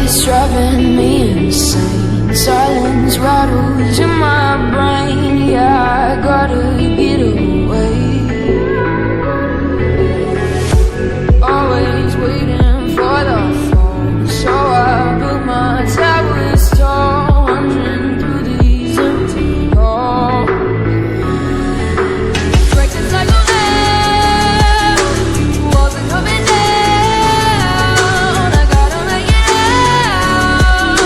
is driving me insane. Silence rattles in my brain. Yeah, I gotta get away. Always waiting for the phone, so I built my towers tall, wandering through these empty halls. Break the cycle now, walls are coming down. I gotta make it out.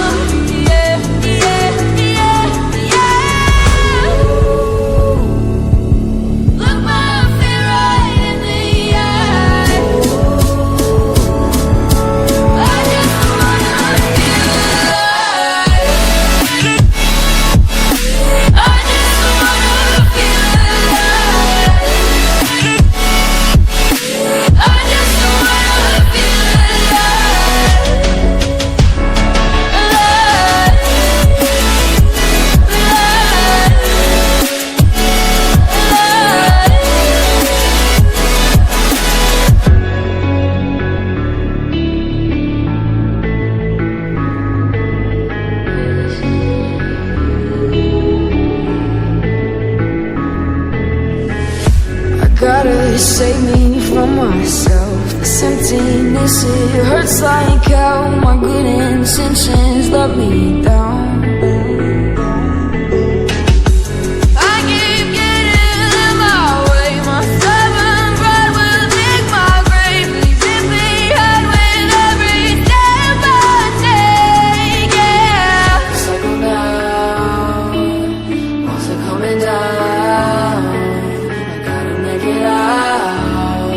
Yeah, yeah, yeah, yeah. Look my fear right in the eye. I just wanna feel alive. I just wanna feel alive. I just wanna feel Gotta save me from myself. This emptiness, it hurts like hell. My good intentions let me down. I keep getting in my way. My stubborn pride will dig my grave. Leaving behind with every step I take. Yeah, cycle down, walls are coming down. Get out.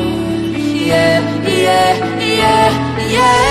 Yeah, yeah, yeah, yeah.